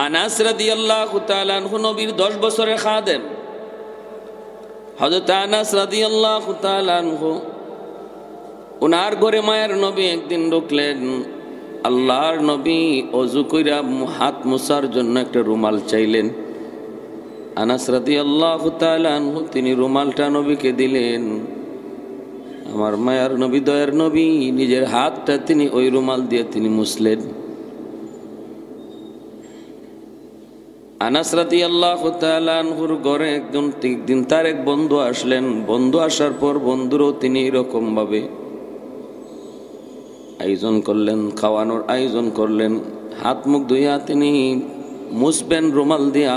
আনাস রাদিয়াল্লাহু তাআলা আনহু নবীর 10 বছরের খাদেম। হযরত আনাস রাদিয়াল্লাহু তাআলা আনহু ওনার ঘরে মায়ের নবী একদিন ঢুকলেন। আল্লাহর নবী ওযু কইরা হাত মোছার জন্য একটা রুমাল চাইলেন। আনাস রাদিয়াল্লাহু তাআলা আনহু তিনি রুমালটা নবীকে দিলেন। আমার মায়ার নবী, দয়ার নবী নিজের হাতটা তিনি ওই রুমাল দিয়ে তিনি মুছলেন। আনাস রাদিয়াল্লাহু তাআলা আনহুর ঘরে একদিন তার এক বন্ধু আসলেন। বন্ধু আসার পর বন্ধুরও তিনি এরকম ভাবে আয়োজন করলেন, খাওয়ানোর আয়োজন করলেন। হাত মুখ ধুইয়া তিনি মুছবেন রুমাল দিয়া,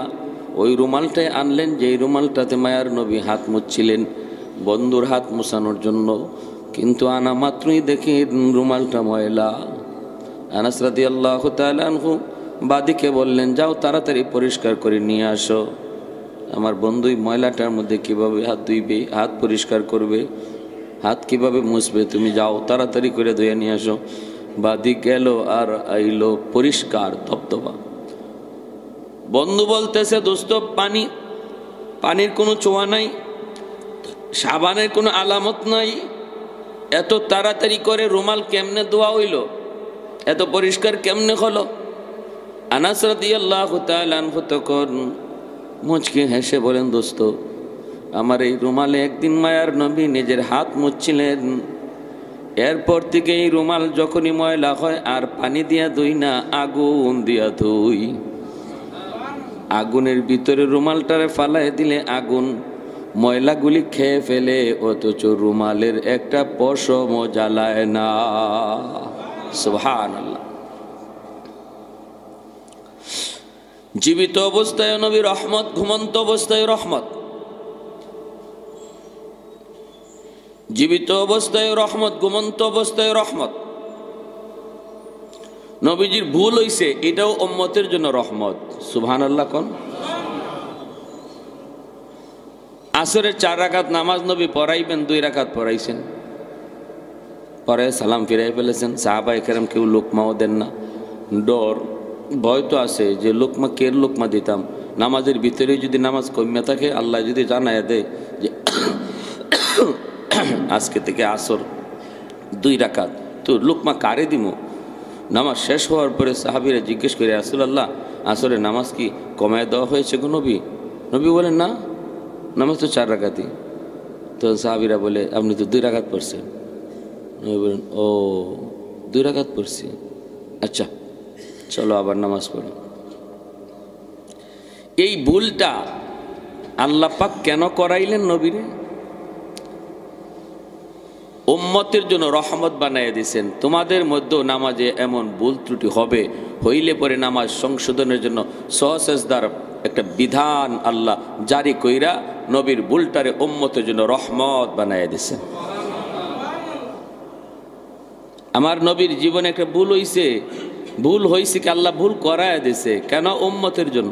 ওই রুমালটাই আনলেন যে রুমালটাতে মায়ার নবী হাত মুছছিলেন বন্ধুর হাত মুছানোর জন্য। কিন্তু আনা মাত্রই দেখি রুমালটা ময়লা। আনাস রাদিয়াল্লাহু তাআলা আনহু বাদীকে বললেন, যাও তাড়াতাড়ি পরিষ্কার করে নিয়ে আসো। আমার বন্ধুই ময়লাটার মধ্যে কিভাবে হাত ধুইবে, হাত পরিষ্কার করবে, হাত কিভাবে মুছবে, তুমি যাও তাড়াতাড়ি করে ধুয়ে নিয়ে আসো। বাদী গেল আর আইলো পরিষ্কার ধবধবা। বন্ধু বলতেছে, দোস্ত পানির কোনো ছোঁয়া নাই, সাবানের কোনো আলামত নাই, এত তাড়াতাড়ি করে রুমাল কেমনে ধোয়া হইল, এত পরিষ্কার কেমনে হলো? আনাস রাদিয়াল্লাহু তাআলা আনহু তখন মুচকি হেসে বলেন, দোস্ত আমার এই রুমালে একদিন মায়ার নবী নিজের হাত মুছছিলেন, এরপর থেকে এই রুমাল যখনই ময়লা হয় আর পানি দিয়া ধুই না, আগুন দিয়া ধুই। আগুনের ভিতরে রুমালটারে ফালায় দিলে আগুন ময়লাগুলি খেয়ে ফেলে, অথচ রুমালের একটা পশমও জ্বালায় না। সুবহানাল্লাহ। জীবিত অবস্থায় নবী রহমত, ঘুমন্ত অবস্থায় রহমত। জীবিত অবস্থায় রহমত, ঘুমন্ত অবস্থায় রহমত। নবীজির ভুল হইছে, এটাও উম্মতের জন্য রহমত। সুবহানাল্লাহ কোন। আসরের 4 রাকাত নামাজ নবী পড়াইবেন, 2 রাকাত পড়াইছেন, পরে সালাম ফিরাই ফেলেছেন। সাহাবায়ে কেরাম কেউ লোকমাও দেন না, ডর ভয় তো আছে যে লোকমা কের লোকমা দিতাম। নামাজের ভিতরে যদি নামাজ কমিয়া থাকে, আল্লাহ যদি জানায় দেয় যে আজকে থেকে আসর 2 রাকাত, তো লোকমা কারে দিব? নামাজ শেষ হওয়ার পরে সাহাবীরা জিজ্ঞেস করে, রাসূলুল্লাহ আসরের নামাজ কি কমায় দেওয়া হয়েছে গো নবী? নবী বলেন, না, নামাজ তো 4 রাকাতই। তো সাহাবীরা বলে, আপনি তো 2 রাকাত পড়ছেন। নবী বলেন, ও 2 রাকাত পড়ছি, আচ্ছা চলো আবার নামাজ পড়ি। এই ভুলটা আল্লাহ পাক কেন করাইলেন নবীরে? উম্মতের জন্য রহমত বানাইয়া দিয়েছেন। তোমাদের মধ্যেও নামাজে এমন ভুল ত্রুটি হবে, হইলে পরে নামাজ সংশোধনের জন্য সহসেজদার একটা বিধান আল্লাহ জারি কইরা নবীর ভুলটারে উম্মতের জন্য রহমত বানাইয়া দিয়েছেন। আমার নবীর জীবনে একটা ভুল হইছে কি আল্লাহ ভুল করাইয়া দিয়েছে কেন? উম্মতের জন্য।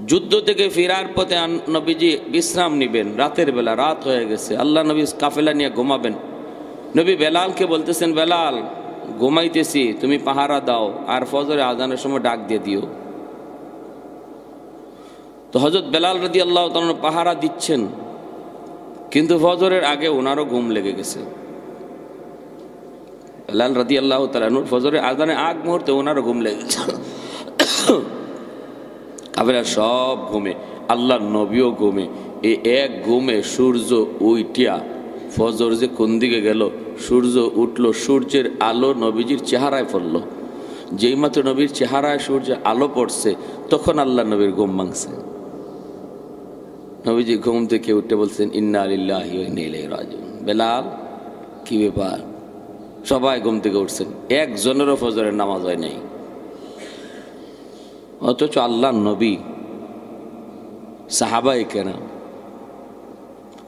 যুদ্ধ থেকে ফেরার পথে নবীজি বিশ্রাম নিবেন, রাতের বেলা, রাত হয়ে গেছে, আল্লাহ নবী কাফেলা নিয়ে ঘুমাবেন। নবী বেলালকে বলতেছেন, বেলাল ঘুমাইতেছি, তুমি পাহারা দাও আর ফজরে আজানের সময় ডাক দিয়ে দিও। তো হযরত বেলাল রাদিয়াল্লাহু তাআলা পাহারা দিচ্ছেন, কিন্তু ফজরের আগে ওনারও ঘুম লেগে গেছে। বেলাল রাদিয়াল্লাহু তাআলা ফজরের আজানের আগ মুহূর্তে ওনারও ঘুম লেগে গেছে। কাফেলা সব ঘুমে, আল্লাহর নবীও ঘুমে। এই এক ঘুমে সূর্য উইটিয়া ফজর যে কোন দিকে গেল, সূর্য উঠলো, সূর্যের আলো নবীজির চেহারায় পড়লো। যেই মাত্র নবীর চেহারায় সূর্যের আলো পড়ছে, তখন আল্লাহ নবীর ঘুম ভাঙছে। নবীজি ঘুম থেকে উঠে বলছেন, ইন্না লিল্লাহি ওয়া ইন্না ইলাইহি রাজিউন। বেলাল কি ব্যাপার? সবাই ঘুম থেকে উঠছেন, একজনেরও ফজরের নামাজ হয় নাই। অথচ আল্লাহ নবী, সাহাবায়ে কেরাম,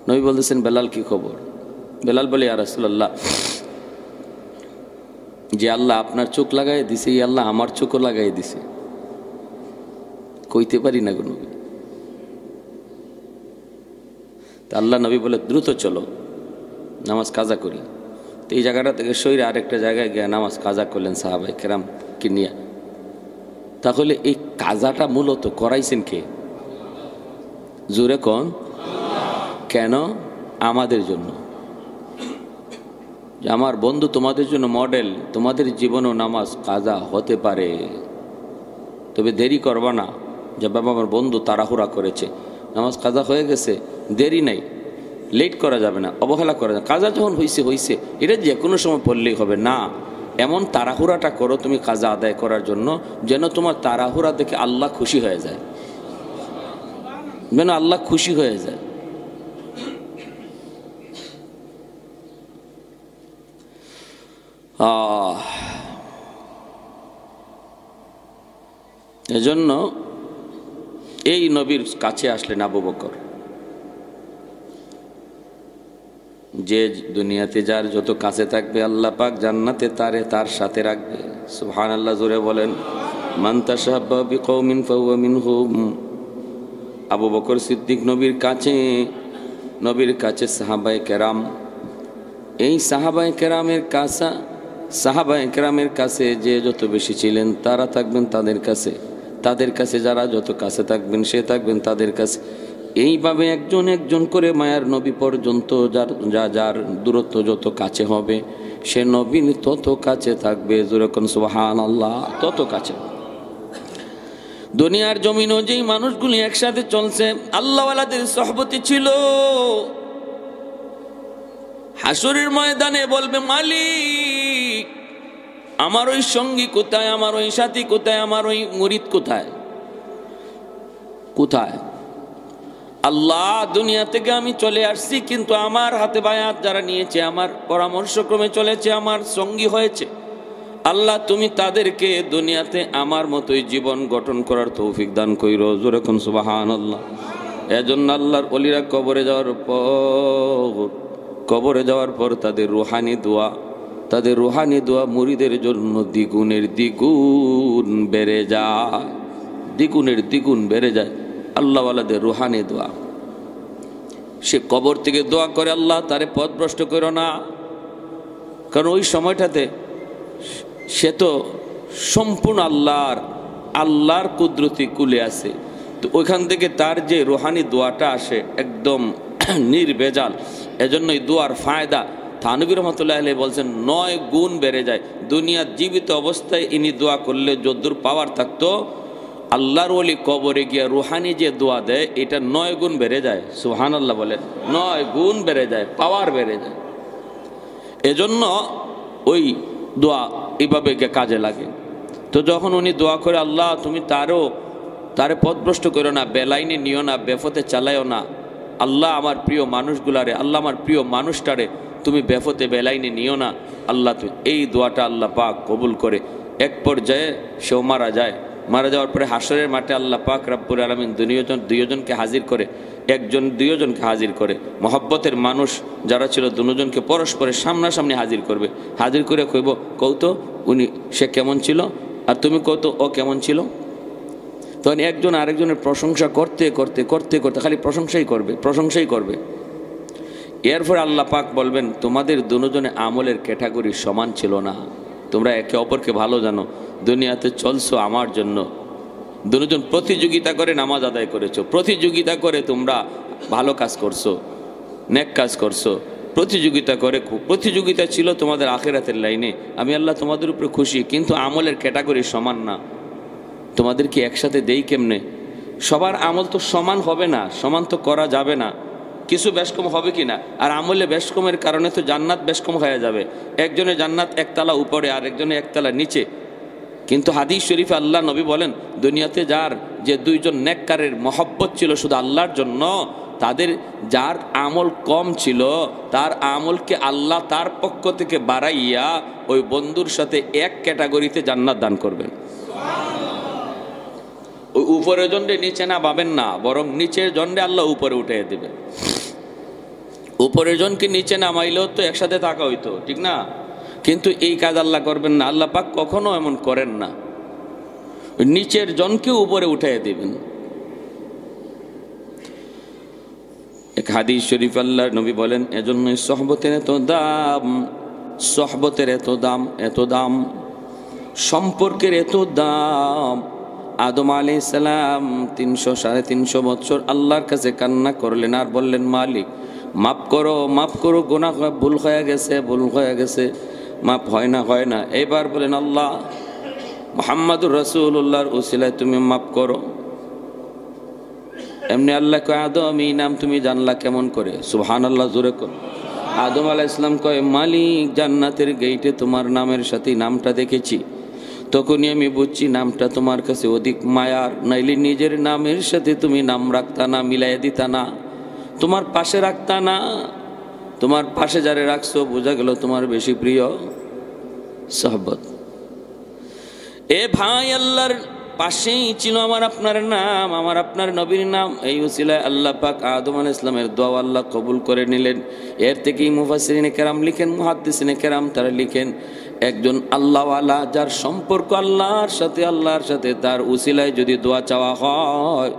নবী বলতেছেন, বেলাল কি খবর? বেলাল বলে, ইয়া রাসূলুল্লাহ, যে আল্লাহ আপনার চোখ লাগাই দিছে, এই আল্লাহ আমার চোখও লাগাই দিছে, কইতে পারি না গো নবী। তা আল্লাহ নবী বলে, দ্রুত চলো নামাজ কাজা করি। তো এই জায়গাটা থেকে সইরে আরেকটা জায়গায় গিয়ে নামাজ কাজা করলেন সাহাবায়ে কেরাম কে নিয়ে। তাহলে এই কাজাটা মূলত করাইছেন কে? জোরে কোন? কেন? আমাদের জন্য। যে আমার বন্ধু তোমাদের জন্য মডেল, তোমাদের জীবনও নামাজ কাজা হতে পারে, তবে দেরি করবা না। যে বাবা আমার বন্ধু তাড়াহুড়া করেছে, নামাজ কাজা হয়ে গেছে, দেরি নাই, লেট করা যাবে না, অবহেলা করা যাবে। কাজা যখন হইছে হইছে, এটা যে কোনো সময় পড়লেই হবে না। এমন তাড়াহুড়াটা করো তুমি কাজা আদায় করার জন্য, যেন তোমার তাড়াহুড়া দেখে আল্লাহ খুশি হয়ে যায়, যেন আল্লাহ খুশি হয়ে যায়। এজন্য এই নবীর কাছে আসলেন আবু বকর, যে দুনিয়াতে যার যত কাছে থাকবে আল্লাহ পাক জান্নাতে তার সাথে রাখবে। সুবহানাল্লাহ, জোরে বলেন। মান তাশাব্বাহা বিকওমিন ফাহুয়া মিনহুম। আবু বকর সিদ্দিক নবীর কাছে সাহাবায়ে কেরাম, এই সাহাবায়ে কেরামের কাছে যে যত বেশি ছিলেন তারা থাকবেন তাদের কাছে যারা যত কাছে থাকবেন সে থাকবেন তাদের কাছে। এইভাবে একজন একজন করে মায়ার নবী পর্যন্ত যার দূরত্ব যত কাছে হবে সে নবী তত কাছে থাকবে। যেরকম সুবহানাল্লাহ, তত কাছে। দুনিয়ার জমিনও যেই মানুষগুলি একসাথে চলছে আল্লাহওয়ালাদের সোহবতে ছিল, হাসরের ময়দানে বলবে মালিক আমার ওই সঙ্গী কোথায়, আমার ওই সাথী কোথায়, আমার ওই মুরিদ কোথায়? আল্লাহ দুনিয়া থেকে আমি চলে আসছি, কিন্তু আমার হাতে বায়াত যারা নিয়েছে, আমার পরামর্শক্রমে চলেছে, আমার সঙ্গী হয়েছে, আল্লাহ তুমি তাদেরকে দুনিয়াতে আমার মতোই জীবন গঠন করার তৌফিক দান কইরো। যেরকম সুবহানাল্লাহ। এজন্য আল্লাহর ওলিরা কবরে যাওয়ার পর তাদের রুহানি দোয়া মুরিদের জন্য দ্বিগুণের দ্বিগুণ বেড়ে যায়। আল্লাহওয়ালাদের রুহানি দোয়া, সে কবর থেকে দোয়া করে আল্লাহ তারে পথভ্রষ্ট করো না, কারণ ওই সময়টাতে সে তো সম্পূর্ণ আল্লাহর কুদরতি কুলে আছে। তো ওইখান থেকে তার যে রুহানি দোয়াটা আসে একদম নির্ভেজাল। এজন্য এই দোয়ার ফায়দা থানবী রহমতুল্লাহ আলাইহি বলছেন 9 গুণ বেড়ে যায়। দুনিয়ার জীবিত অবস্থায় ইনি দোয়া করলে যদ্দূর পাওয়ার থাকতো, আল্লাহর ওলি কবরে গিয়া রুহানি যে দোয়া দেয় এটা 9 গুণ বেড়ে যায়। সুবহানাল্লাহ বলেন, 9 গুণ বেড়ে যায়, পাওয়ার বেড়ে যায়। এজন্য ওই দোয়া এইভাবে কাজে লাগে। তো যখন উনি দোয়া করে আল্লাহ তুমি তারে পথভ্রষ্ট করো না, বেলাইনে নিও না, বেফতে চালাইও না, আল্লাহ আমার প্রিয় মানুষগুলারে, আল্লাহ আমার প্রিয় মানুষটারে তুমি বেফতে বেলাইনে নিও না, আল্লাহ তুমি। এই দোয়াটা আল্লাহ পাক কবুল করে। এক পর্যায়ে সেও মারা যাওয়ার পরে হাসরের মাঠে আল্লাহ পাক রব্বুল আলামিন দুইজনকে হাজির করে, দুইজনকে হাজির করে। মহব্বতের মানুষ যারা ছিল দুজনকে পরস্পরের সামনাসামনি হাজির করে কইব কৌতো সে কেমন ছিল, আর তুমি কৌতো ও কেমন ছিল। তখন একজন আরেকজনের প্রশংসা করতে খালি প্রশংসাই করবে। এরপর আল্লাহ পাক বলবেন তোমাদের দুজনে আমলের ক্যাটাগরি সমান ছিল না, তোমরা একে অপরকে ভালো জানো, দুনিয়াতে চলছো আমার জন্য। দুজন প্রতিযোগিতা করে নামাজ আদায় করেছো, প্রতিযোগিতা করে তোমরা ভালো কাজ করছো, নেক কাজ করছো, প্রতিযোগিতা ছিল তোমাদের আখিরাতের লাইনে। আমি আল্লাহ তোমাদের উপরে খুশি, কিন্তু আমলের ক্যাটাগরি সমান না। তোমাদেরকে একসাথে দেই কেমনে? সবার আমল তো সমান হবে না, সমান তো করা যাবে না, কিছু বেশকম হবে কিনা। আর আমলে বেশকমের কারণে তো জান্নাত বেশকম হয়ে যাবে। একজনের জান্নাত একতলা উপরে আর একজনের একতলা নিচে। কিন্তু হাদিস শরীফে আল্লাহ নবী বলেন দুনিয়াতে যে দুইজন নেককারের মহব্বত ছিল শুধু আল্লাহর জন্য, যার আমল কম ছিল তার আমলকে আল্লাহ তার পক্ষ থেকে বাড়াইয়া ওই বন্ধুর সাথে এক ক্যাটাগরিতে জান্নাত দান করবেন। ওই উপরের জন্যে নিচে না পাবেন না, বরং নিচের জন্যে আল্লাহ উপরে উঠে দেবে। উপরের জনকে নিচে নামাইলেও তো একসাথে থাকা হইতো, ঠিক না? কিন্তু এই কাজ আল্লাহ করবেন না, আল্লাহ পাক কখনো এমন করেন না। নিচের জনকে উপরে উঠে দিবেন। এক হাদিস শরীফ আল্লাহর নবী বলেন এজন্যই সহবতের এত দাম, সম্পর্কের এত দাম। আদম আলাইহিস সালাম 300-350 বছর আল্লাহর কাছে কান্না করলেন আর বললেন, মালিক মাফ করো, গুনাহ ভুল হয়ে গেছে, মাফ হয় না। এবার বলেন, আল্লাহ মুহাম্মদুর রাসূলুল্লাহর উসিলায় তুমি মাফ করো। এমনি আল্লাহ কয়, আদম এই নাম তুমি জানলা কেমন করে? সুবহানাল্লাহ, জোরে কর। আদম আলাইহিস সালাম কয়, মালিক জান্নাতের গেইটে তোমার নামের সাথে নামটা দেখেছি, তখনই আমি বুঝছি নামটা তোমার কাছে অধিক মায়ার, নাইলে নিজের নামের সাথে তুমি নাম রাখতা না, মিলাইয়া দিতা না, তোমার পাশে রাখতা না। তোমার পাশে যারে রাখছো বোঝা গেল তোমার বেশি প্রিয় সাহাবত। এ ভাই, আল্লাহর পাশেই ছিল আমার আপনার নাম, আমার আপনার নবীর নাম। এই উসিলায় আল্লাহ পাক আদম আলাইহিস সালামের দোয়া আল্লাহ কবুল করে নিলেন। এর থেকেই মুফাসসিরিনে কেরাম লিখেন, মুহাদ্দিসিনে কেরাম তারা লিখেন, একজন আল্লাহওয়ালা যার সম্পর্ক আল্লাহর সাথে তার উসিলায় যদি দোয়া চাওয়া হয়,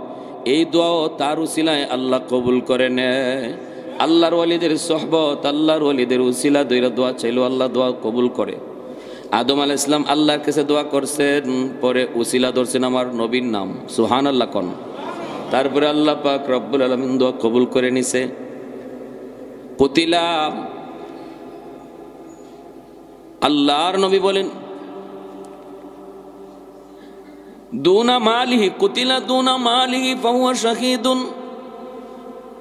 এই দোয়াও তার উসিলায় আল্লাহ কবুল করে নেয়। আল্লাহর ওয়ালিদের সোহবত, আল্লাহর ওয়ালিদের উসিলা দইরা দোয়া চাইলেও আল্লাহ দোয়া কবুল করে। আদম আলাইহিস সালাম আল্লাহর কাছে দোয়া করছেন, পরে উসিলা ধরছেন আমার নবীর নাম, সুবহানাল্লাহ কোন। তারপরে আল্লাহ পাক রব্বুল আলামিন দোয়া কবুল করে নিছে। কুতিলা, আল্লাহর নবী বলেন, দুনা মালিহি কুতিলা দুনা মালিহি ফাহুয়া শাহীদুন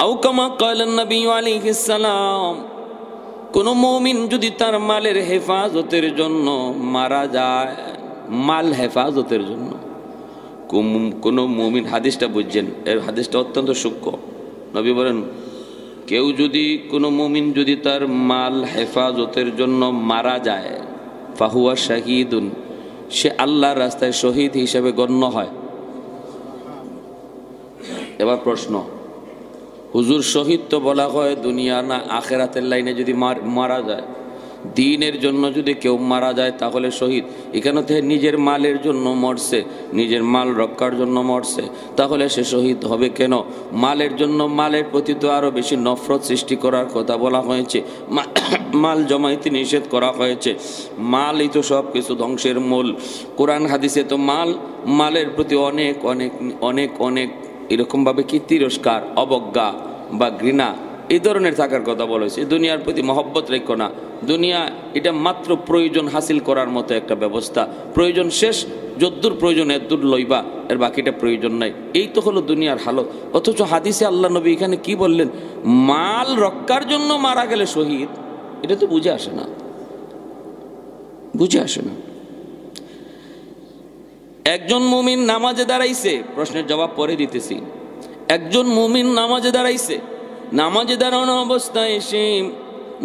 আও কামা ক্বালা নবী আলাইহিস সালাম। কোন মুমিন যদি তার মালের হেফাজতের জন্য মারা যায়, মাল হেফাজতের জন্য, কোন মুমিন, হাদিসটা বুঝছেন, এর হাদিসটা অত্যন্ত সূক্ষ্ম। নবী বলেন, কেউ যদি, কোনো মুমিন যদি তার মাল হেফাজতের জন্য মারা যায়, ফাহুয়া শাহীদুন, সে আল্লাহর রাস্তায় শহীদ হিসেবে গণ্য হয়। এবার প্রশ্ন, হুজুর শহীদ তো বলা হয় দুনিয়া না আখেরাতের লাইনে যদি মারা যায়, দ্বীনের জন্য যদি কেউ মারা যায় তাহলে শহীদ। এখানে তো নিজের মালের জন্য মরছে, নিজের মাল রক্ষার জন্য মরছে, তাহলে সে শহীদ হবে কেন? মালের জন্য, মালের প্রতি তো আরো বেশি নফরত সৃষ্টি করার কথা বলা হয়েছে, মাল জমাইতে নিষেধ করা হয়েছে। মালই তো সব কিছু ধ্বংসের মূল। কোরআন হাদিসে তো মালের প্রতি অনেক অনেক অনেক অনেক এরকমভাবে কি তিরস্কার, অবজ্ঞা বা ঘৃণা এই ধরনের থাকার কথা বলেছে। দুনিয়ার প্রতি মহব্বত রেখো না, দুনিয়া এটা মাত্র প্রয়োজন হাসিল করার মতো একটা ব্যবস্থা, প্রয়োজন শেষ, যদ্দূর প্রয়োজন এদ্দূর লইবা, এর বাকিটা প্রয়োজন নাই। এই তো হলো দুনিয়ার হালত। অথচ হাদিসে আল্লাহ নবী এখানে কি বললেন, মাল রক্ষার জন্য মারা গেলে শহীদ। এটা তো বুঝে আসে না। একজন মুমিন নামাজে দাঁড়াইছে, প্রশ্নের জবাব পরে দিতেছি। একজন মুমিন নামাজে দাঁড়াইছে, নামাজে দাঁড়ানো অবস্থায় এসে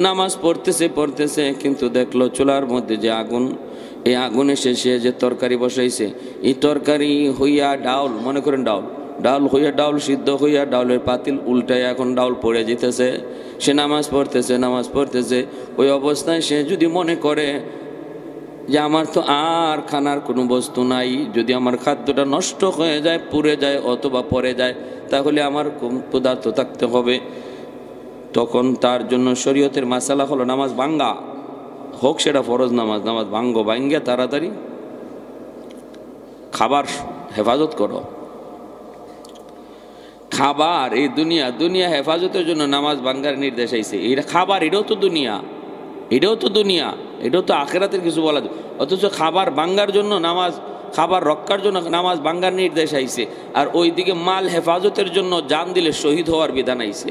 নামাজ পড়তেছে, কিন্তু দেখলো চুলার মধ্যে যে আগুন, এই আগুনে সে যে তরকারি বসাইছে, এই তরকারি হইয়া ডাউল, মনে করেন ডাউল হইয়া, ডাউল সিদ্ধ হইয়া ডাউলের পাতিল উল্টায় এখন ডাউল পড়ে যেতেছে। সে নামাজ পড়তেছে, ওই অবস্থায় সে যদি মনে করে যে আমার তো আর খানার কোনো বস্তু নাই, যদি আমার খাদ্যটা নষ্ট হয়ে যায়, পুড়ে যায় অথবা পড়ে যায়, তাহলে আমার পদার্থ থাকতে হবে, তখন তার জন্য শরীয়তের মাসালা হলো নামাজ ভাঙ্গা, হোক সেটা ফরজ নামাজ ভাঙ্গে তাড়াতাড়ি খাবার হেফাজত করো। খাবার, এই দুনিয়া হেফাজতের জন্য নামাজ ভাঙ্গার নির্দেশ আইছে। এটা খাবার, এটাও তো দুনিয়া, এটাও তো আখেরাতের কিছু বলা যায়। অথচ খাবার ভাঙ্গার জন্য নামাজ, খাবার রক্ষার জন্য নামাজ ভাঙ্গার নির্দেশ আইছে, আর ওইদিকে মাল হেফাজতের জন্য জান দিলে শহীদ হওয়ার বিধান আইছে।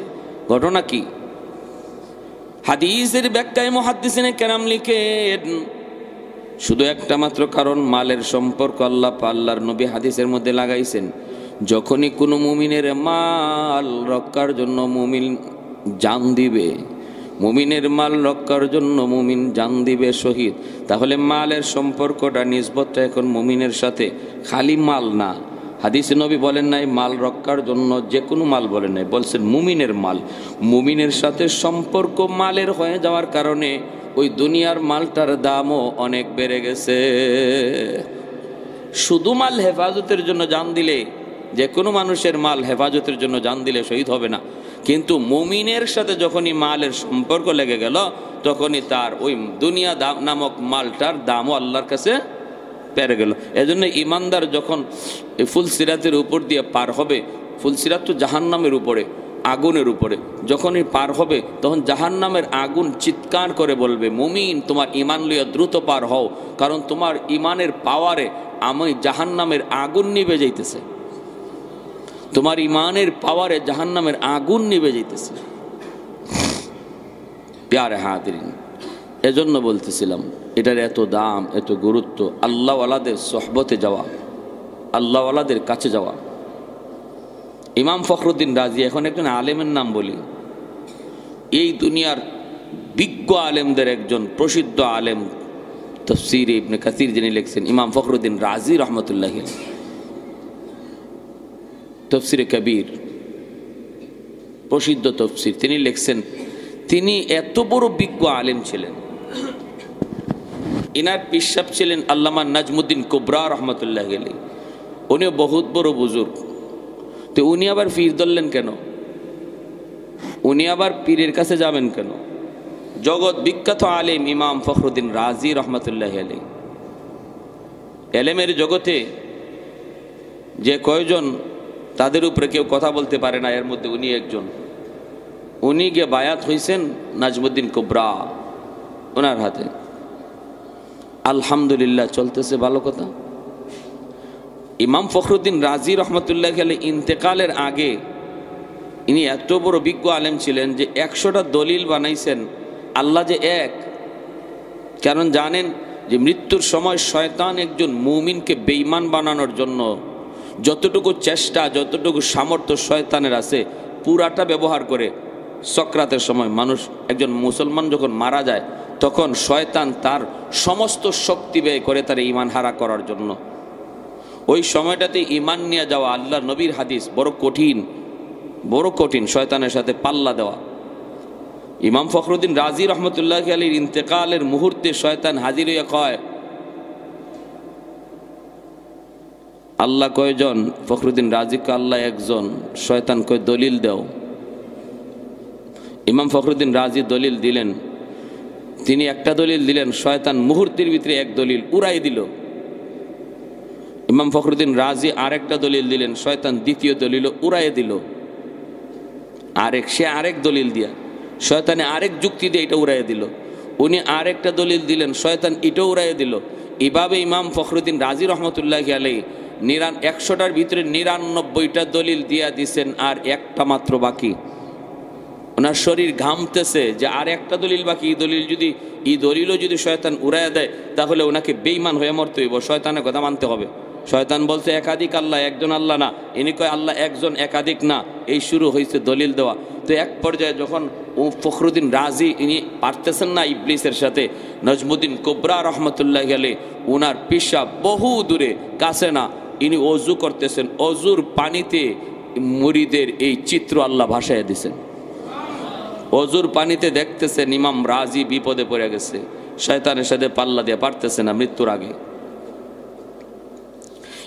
ঘটনা কি? হাদিসের ব্যাখ্যায় মুহাদ্দিসিনে কেরাম লিখেন, শুধু একটা মাত্র কারণ, মালের সম্পর্ক আল্লাহর নবী হাদিসের মধ্যে লাগাইছেন। যখনই কোনো মুমিনের মাল রক্ষার জন্য মুমিন জান দিবে, মুমিনের মাল রক্ষার জন্য মুমিন জান দিবে শহীদ, তাহলে মালের সম্পর্কটা নিসবতটা এখন মুমিনের সাথে, খালি মাল না। হাদিসে নবী বলেন নাই মাল রক্ষার জন্য যে কোনো মাল বলেন নাই, বলছেন মুমিনের মাল। মুমিনের সাথে সম্পর্ক মালের হয়ে যাওয়ার কারণে ওই দুনিয়ার মালটার দামও অনেক বেড়ে গেছে। শুধু মাল হেফাজতের জন্য জান দিলে, যে কোনো মানুষের মাল হেফাজতের জন্য জান দিলে শহীদ হবে না, কিন্তু মুমিনের সাথে যখনই মালের সম্পর্ক লেগে গেল, তখনই তার ওই দুনিয়া নামক মালটার দামও আল্লাহর কাছে পেরে গেল। এজন্য ইমানদার যখন ফুলসিরাতের উপর দিয়ে পার হবে, ফুলসিরাত তো জাহান্নামের উপরে, আগুনের উপরে, যখনই পার হবে তখন জাহান্নামের আগুন চিৎকার করে বলবে, মুমিন তোমার ইমান লইয়া দ্রুত পার হও, কারণ তোমার ইমানের পাওয়ারে আমি জাহান্নামের আগুন নিভে যাইতেছে, তোমার ইমানের পাওয়ারে জাহান্নামের আগুন নিভে যাইতেছে। প্যারে হাদিরিন, এজন্য বলতেছিলাম এটার এত দাম, এত গুরুত্ব। আল্লাহওয়ালাদের সোহবতে যাওয়া, আল্লাহওয়ালাদের কাছে যাওয়া। ইমাম ফখরুদ্দিন রাজি, এখন একজন আলেমের নাম বলি, এই দুনিয়ার বিজ্ঞ আলেমদের একজন প্রসিদ্ধ আলেম, তফসির ইবনে কাসির যিনি লিখছেন, ইমাম ফখরুদ্দিন রাজি রহমতুল্লাহ, তফসিরে কবির প্রসিদ্ধ তফসির, তিনি লিখছেন, তিনি এত বড় বিজ্ঞ আলেম ছিলেন। ইনার পিসাব ছিলেন আল্লামা নাজমুদ্দিন কুবরা রহমতুল্লাহ আলাইহি, উনিও বহুত বড় বুজুর্গ। তো উনি আবার পীর ধরলেন কেন? উনি আবার পীরের কাছে যাবেন কেন? জগৎ বিখ্যাত আলেম ইমাম ফখরুদ্দিন রাজি রহমতুল্লাহ আলাইহি, এলেমের জগতে যে কয়জন তাদের উপরে কেউ কথা বলতে পারে না, এর মধ্যে উনি একজন। উনি গিয়ে বায়াত হয়েছেন নাজমুদ্দিন কুবরা ওনার হাতে। আলহামদুলিল্লাহ, চলতেছে ভালো কথা। ইমাম ফখরুদ্দিন রাজি রহমতুল্লাহ আলাইহি ইন্তেকালের আগে ইনি এত বড় বিজ্ঞ আলেম ছিলেন যে 100টা দলিল বানাইছেন আল্লাহ যে এক। কারণ জানেন যে মৃত্যুর সময় শয়তান একজন মুমিনকে বেঈমান বানানোর জন্য যতটুকু চেষ্টা, যতটুকু সামর্থ্য শয়তানের আছে পুরাটা ব্যবহার করে। সক্রাতের সময় মানুষ, একজন মুসলমান যখন মারা যায় তখন শয়তান তার সমস্ত শক্তি ব্যয় করে তার ঈমান হারা করার জন্য। ওই সময়টাতে ঈমান নিয়ে যাওয়া, আল্লাহ নবীর হাদিস, বড় কঠিন, বড় কঠিন শয়তানের সাথে পাল্লা দেওয়া। ইমাম ফখরুদ্দিন রাজি রহমতুল্লাহ আলাইহির ইন্তেকালের মুহূর্তে শয়তান হাজির হইয়া কয়, আল্লাহ কয়জন? ফখরুদ্দিন রাজিকে আল্লাহ একজন। শয়তান কয় দলিল দাও। ইমাম ফখরুদ্দিন রাজি দলিল দিলেন। তিনি একটা দলিল দিলেন, শয়তান মুহূর্তের ভিতরে এক দলিল উড়াই দিল। ইমাম ফখরুদ্দিন রাজি আরেকটা দলিল দিলেন, শয়তান দ্বিতীয় দলিল উড়াই দিল। সে আরেক দলিল দিয়া, শয়তানে আরেক যুক্তি দিয়ে এটা উড়াই দিল। উনি আরেকটা দলিল দিলেন, শয়তান এটাও উড়াই দিল। এভাবে ইমাম ফখরুদ্দিন রাজি রহমতুল্লাহ আলাইহি 100টার ভিতরে 99টা দলিল দিয়া দিছেন, আর একটা মাত্র বাকি। ওনার শরীর ঘামতেছে যে আর একটা দলিল বাকি। এই দলিলও যদি শয়তান উড়াইয়া দেয় তাহলে ওনাকে বেঈমান হয়ে মরতে হইব, শয়তানের কথা মানতে হবে। শয়তান বলছে একাধিক আল্লাহ, একজন আল্লাহ না। ইনি কয় আল্লাহ একজন, একাধিক না। এই শুরু হয়েছে দলিল দেওয়া। তো এক পর্যায়ে যখন ফখরুদ্দিন রাজি ইনি পারতেছেন না ইবলিসের সাথে, নাজমুদ্দিন কুবরা রহমতুল্লাহ আলাইহি ওনার পিসাব বহু দূরে, কাছে না, ইনি অজু করতেছেন, অজুর পানিতে মুরিদের এই চিত্র আল্লাহ ভাসাইয়া দিছেন। অজুর পানিতে দেখতেছেন ইমাম রাজি বিপদে পড়ে গেছে, শয়তানের সাথে পাল্লা দিয়ে পারতেছে না মৃত্যুর আগে।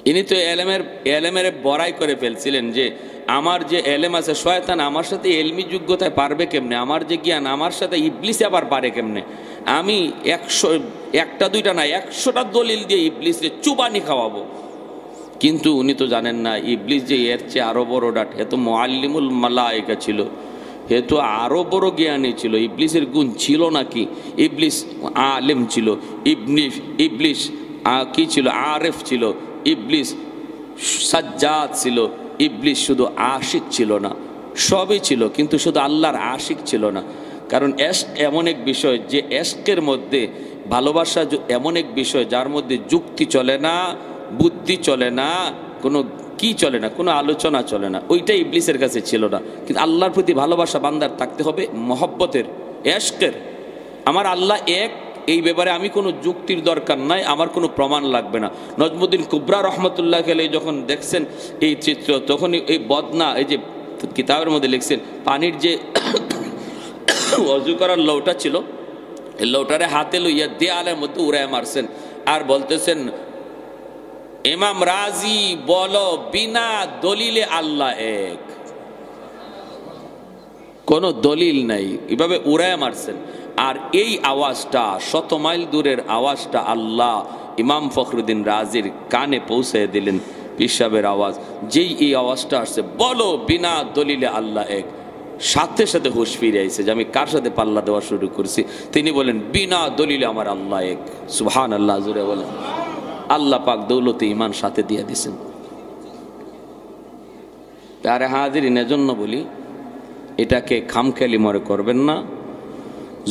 ইনি তো এলেমের বড়াই করে ফেলছিলেন যে আমার যে এলেম আছে, শয়তান আমার সাথে এলমি যোগ্যতায় পারবে কেমনে, আমার যে জ্ঞান আমার সাথে ইবলিস আবার পারে কেমনে। আমি 100টা 2টা না 100টা দলিল দিয়ে ইবলিসে চুবানি খাওয়াবো। কিন্তু উনি তো জানেন না ইবলিস যে এর চেয়ে আরো বড় ডাট, এ তো মুআল্লিমুল মালায়েকা ছিল, হে তো আরো বড় জ্ঞানী ছিল। ইবলিসের গুণ ছিল নাকি? ইবলিস আলেম ছিল, ইবলিস কি ছিল? আরেফ ছিল। ইবলিস সাজ্জাদ ছিল। ইবলিস শুধু আশিক ছিল না, সবই ছিল, কিন্তু শুধু আল্লাহর আশিক ছিল না। কারণ এশক এমন এক বিষয় যে এশকের মধ্যে, ভালোবাসা এমন এক বিষয় যার মধ্যে যুক্তি চলে না, বুদ্ধি চলে না, কোনো কি চলে না, কোনো আলোচনা চলে না। ওইটাই ইবলিসের কাছে ছিল না। কিন্তু আল্লাহর প্রতি ভালোবাসা বান্দার থাকতে হবে, মহব্বতের, এশকের। আমার আল্লাহ এক, এই ব্যাপারে আমি কোনো যুক্তির দরকার নাই, আমার কোনো প্রমাণ লাগবে না। নাজমুদ্দিন কুবরা রহমতুল্লাহ আলাইহি যখন দেখছেন এই চিত্র, তখনই এই বদনা, এই যে কিতাবের মধ্যে লিখছেন, পানির যে অজু করার লৌটা ছিল, এই লৌটারে হাতে লইয়া দেয়ালের মধ্যে উড়ায় মারছেন, আর বলতেছেন ইমাম রাজি বলো বিনা দলিলে আল্লাহ এক। কোনো দলিল নাই, এভাবে উড়ায় মারছেন। আর এই আওয়াজটা, 100 মাইল দূরের আওয়াজটা আল্লাহ ইমাম ফখরুদ্দিন রাজির কানে পৌঁছে দিলেন পীর সাহেবের আওয়াজ। যেই এই আওয়াজটা আসছে, বলো বিনা দলিলে আল্লাহ এক, সাথে সাথে হুঁশ ফিরে আইছে যে আমি কার সাথে পাল্লা দেওয়া শুরু করছি। তিনি বলেন বিনা দলিলে আমার আল্লাহ এক। সুবহানাল্লাহ, জোরে বলেন। আল্লাহ পাক দৌলতে ইমান সাথে দিয়ে দিছেন। আরে হাজিরিন, এজন্য বলি এটাকে খামখেয়ালি মনে করবেন না।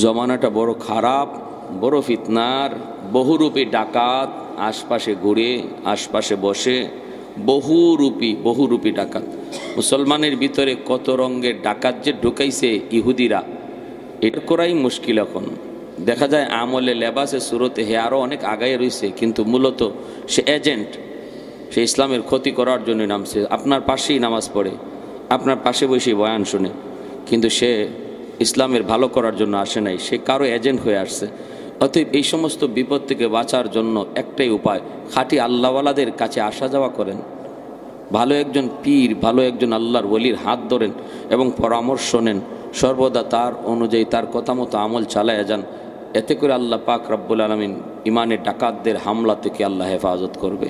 জমানাটা বড় খারাপ, বড় ফিতনার, বহুরূপী ডাকাত আশপাশে ঘুরে, আশপাশে বসে, বহুরূপী ডাকাত। মুসলমানের ভিতরে কত রঙের ডাকাত যে ঢুকাইছে ইহুদিরা, এটা করাই মুশকিল। এখন দেখা যায় আমলে লেবাসে সুরতে হে আরও অনেক আগায় রয়েছে, কিন্তু মূলত সে এজেন্ট, সে ইসলামের ক্ষতি করার জন্য নামছে। আপনার পাশেই নামাজ পড়ে, আপনার পাশে বসেই বয়ান শুনে, কিন্তু সে ইসলামের ভালো করার জন্য আসে নাই, সে কারো এজেন্ট হয়ে আসছে। অতএব এই সমস্ত বিপদ থেকে বাঁচার জন্য একটাই উপায়, খাঁটি আল্লাহওয়ালাদের কাছে আসা যাওয়া করেন, ভালো একজন পীর, ভালো একজন আল্লাহর ওলির হাত ধরেন এবং পরামর্শ নেন, সর্বদা তার অনুযায়ী তার কথা মতো আমল চালায়া যান। এতে করে আল্লাহ পাক রব্বুল আলামিন ইমানের ডাকাতদের হামলা থেকে আল্লাহ হেফাজত করবে।